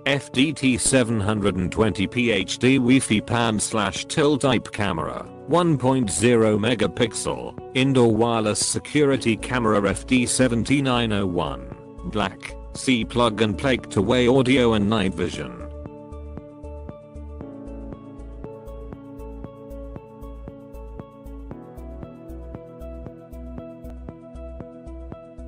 FDT 720p HD Wi-Fi pan/tilt-type camera, 1.0 megapixel, indoor wireless security camera FD7901, black, C plug and play two-way audio and night vision.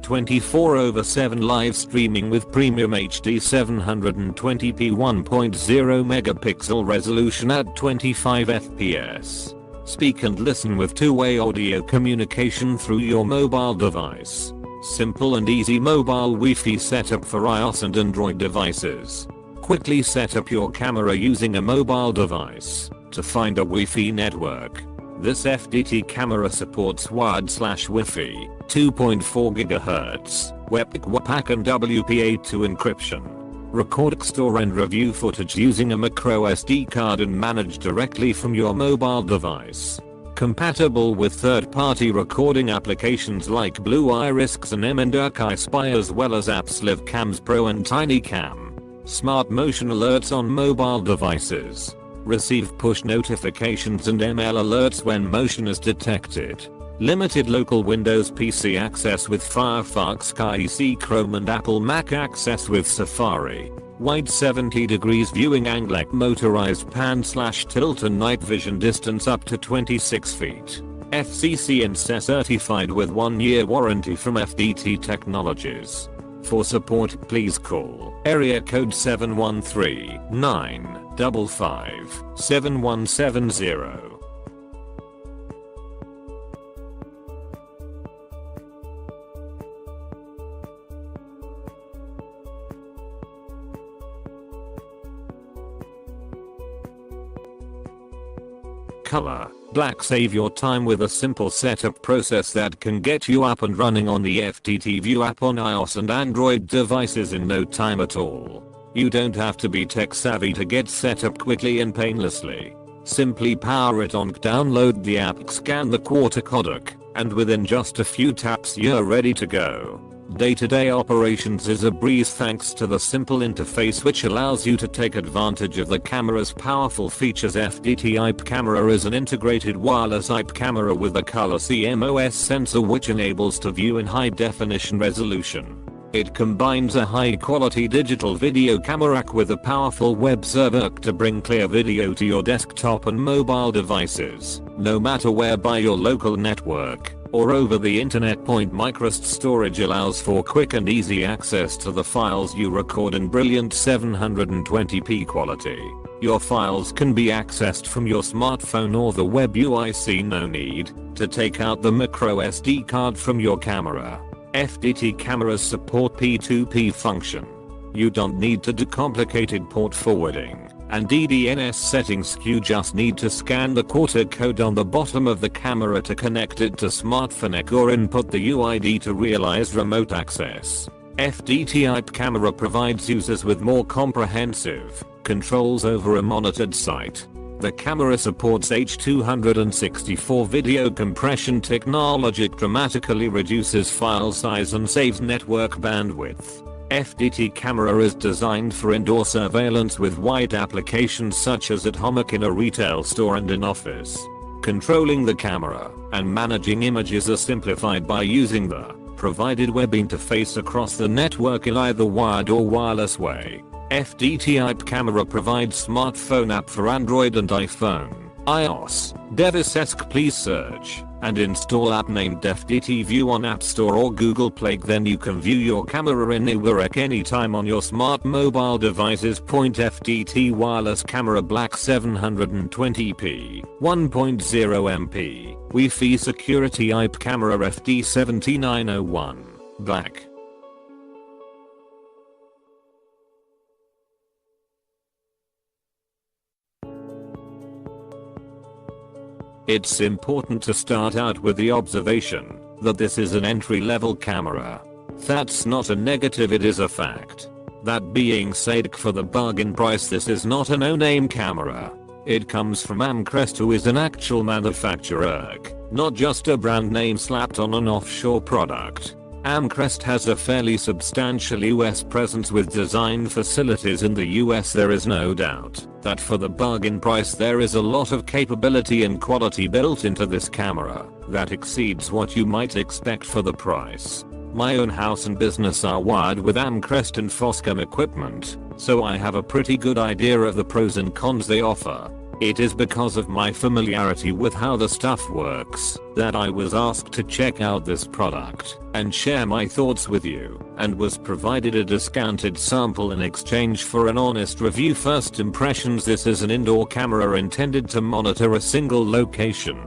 (24/7) live streaming with premium HD 720p 1.0 megapixel resolution at 25 fps. Speak and listen with two-way audio communication through your mobile device. Simple and easy mobile Wi-Fi setup for iOS and Android devices. Quickly set up your camera using a mobile device to find a Wi-Fi network. This FDT camera supports wired/Wi-Fi, 2.4 GHz, WEPc and WPAc encryption. Record, store and review footage using a MicroSD card and manage directly from your mobile device. Compatible with third-party recording applications like Blue Iris and Recordc Spy, as well as apps LiveCams Pro and TinyCam. Smart motion alerts on mobile devices. Receive push notifications and ML alerts when motion is detected. Limited local Windows PC access with Firefox, KIC Chrome and Apple Mac access with Safari. Wide 70 degrees viewing angle, motorized pan/tilt and night vision, distance up to 26 feet. FCC and CE certified with 1-year warranty from FDT Technologies. For support, please call area code 713-955-7170. Color black. Save your time with a simple setup process that can get you up and running on the FDT View app on iOS and Android devices in no time at all. You don't have to be tech savvy to get set up quickly and painlessly. Simply power it on, download the app, scan the QR code, and within just a few taps you're ready to go. Day-to-day operations is a breeze thanks to the simple interface, which allows you to take advantage of the camera's powerful features. FDT IP camera is an integrated wireless IP camera with a color CMOS sensor which enables to view in high definition resolution. It combines a high quality digital video camera with a powerful web server to bring clear video to your desktop and mobile devices, no matter where by your local network or over the internet. MicroSD storage allows for quick and easy access to the files you record in brilliant 720p quality. Your files can be accessed from your smartphone or the web UIC. No need to take out the microSD card from your camera. FDT cameras support P2P function. You don't need to do complicated port forwarding and DDNS settings. You just need to scan the QR code on the bottom of the camera to connect it to smartphone or input the UID to realize remote access. FDT IP camera provides users with more comprehensive controls over a monitored site. The camera supports H.264 video compression technology, dramatically reduces file size and saves network bandwidth. FDT camera is designed for indoor surveillance with wide applications such as at home, in a retail store and in office. Controlling the camera and managing images are simplified by using the provided web interface across the network in either wired or wireless way. FDT IP camera provides smartphone app for Android and iPhone, iOS devices. Please search and install app named FDT View on App Store or Google Play. Then you can view your camera anywhere anytime on your smart mobile devices. FDT wireless camera black 720p 1.0 MP Wi-Fi security IP camera FD7901 black. It's important to start out with the observation that this is an entry-level camera. That's not a negative, it is a fact. That being said, for the bargain price, this is not a no-name camera. It comes from Encryption, who is an actual manufacturer, not just a brand name slapped on an offshore product. Amcrest has a fairly substantial US presence with design facilities in the US. There is no doubt that for the bargain price there is a lot of capability and quality built into this camera that exceeds what you might expect for the price. My own house and business are wired with Amcrest and Foscom equipment, so I have a pretty good idea of the pros and cons they offer. It is because of my familiarity with how the stuff works that I was asked to check out this product and share my thoughts with you, and was provided a discounted sample in exchange for an honest review. First impressions: this is an indoor camera intended to monitor a single location.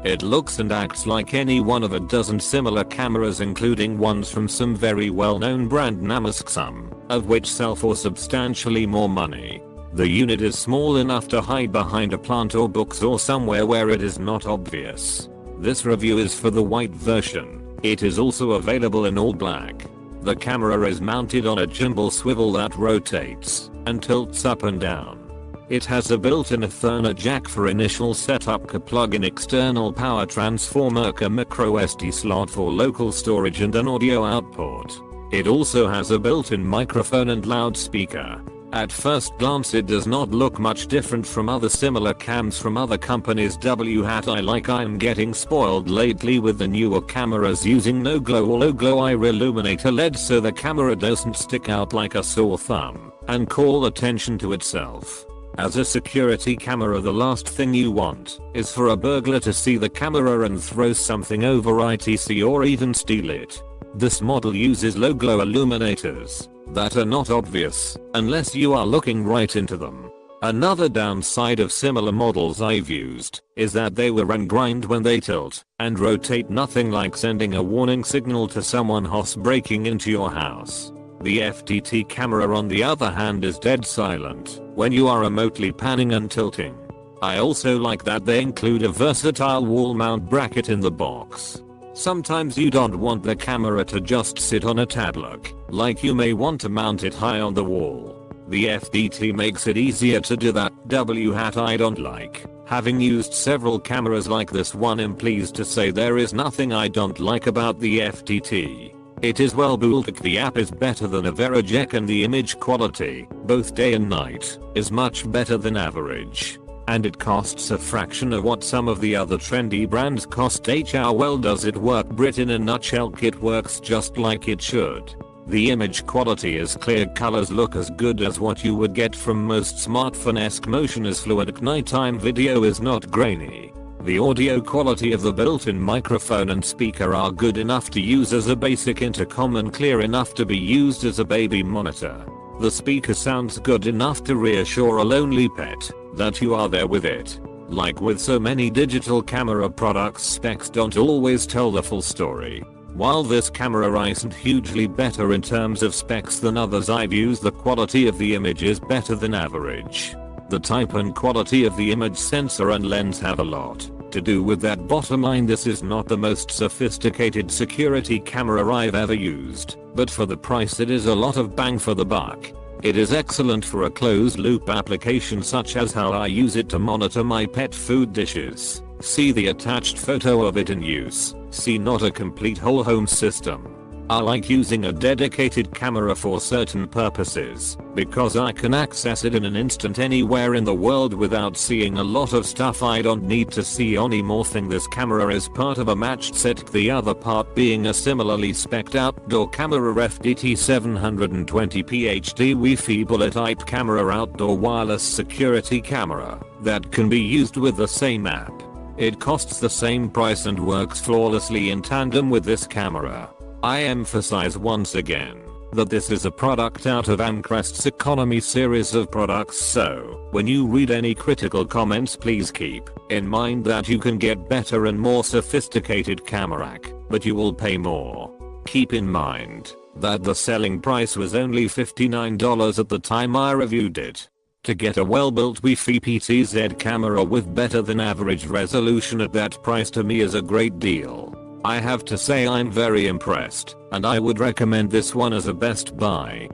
It looks and acts like any one of a dozen similar cameras, including ones from some very well-known brand names, some of which sell for substantially more money. The unit is small enough to hide behind a plant or books or somewhere where it is not obvious. This review is for the white version. It is also available in all black. The camera is mounted on a gimbal swivel that rotates and tilts up and down. It has a built-in Ethernet jack for initial setup, a plug-in external power transformer, a MicroSD slot for local storage, and an audio output. It also has a built-in microphone and loudspeaker. At first glance it does not look much different from other similar cams from other companies. I'm getting spoiled lately with the newer cameras using no glow or low glow eye illuminator LED, so the camera doesn't stick out like a sore thumb and call attention to itself. As a security camera, the last thing you want is for a burglar to see the camera and throw something over etc. or even steal it. This model uses low glow illuminators that are not obvious unless you are looking right into them. Another downside of similar models I've used is that they will grind when they tilt and rotate, nothing like sending a warning signal to someone breaking into your house. The FDT camera, on the other hand, is dead silent when you are remotely panning and tilting. I also like that they include a versatile wall mount bracket in the box. Sometimes you don't want the camera to just sit on a tablet, like you may want to mount it high on the wall. The FDT makes it easier to do that. I don't like having used several cameras like this one. I'm pleased to say there is nothing I don't like about the FDT. It is well built. The app is better than a Recordc, and the image quality, both day and night, is much better than average. And it costs a fraction of what some of the other trendy brands cost. How well does it work? Brit, in a nutshell, it works just like it should. The image quality is clear, colors look as good as what you would get from most smartphone-esque, motion is fluid, nighttime video is not grainy. The audio quality of the built-in microphone and speaker are good enough to use as a basic intercom and clear enough to be used as a baby monitor. The speaker sounds good enough to reassure a lonely pet that you are there with it. Like with so many digital camera products, specs don't always tell the full story. While this camera isn't hugely better in terms of specs than others I've used, the quality of the image is better than average. The type and quality of the image sensor and lens have a lot to do with that. Bottom line, this is not the most sophisticated security camera I've ever used, but for the price it is a lot of bang for the buck. It is excellent for a closed loop application such as how I use it to monitor my pet food dishes. See the attached photo of it in use. See not a complete whole home system. I like using a dedicated camera for certain purposes because I can access it in an instant anywhere in the world without seeing a lot of stuff I don't need to see anymore. This camera is part of a matched set, the other part being a similarly spec'd outdoor camera, FDT 720p HD Wi-Fi bullet type camera, outdoor wireless security camera that can be used with the same app. It costs the same price and works flawlessly in tandem with this camera. I emphasize once again that this is a product out of Amcrest's economy series of products, so when you read any critical comments, please keep in mind that you can get better and more sophisticated camera, but you will pay more. Keep in mind that the selling price was only $59 at the time I reviewed it. To get a well-built Wi-Fi PTZ camera with better than average resolution at that price, to me, is a great deal. I have to say I'm very impressed, and I would recommend this one as a best buy.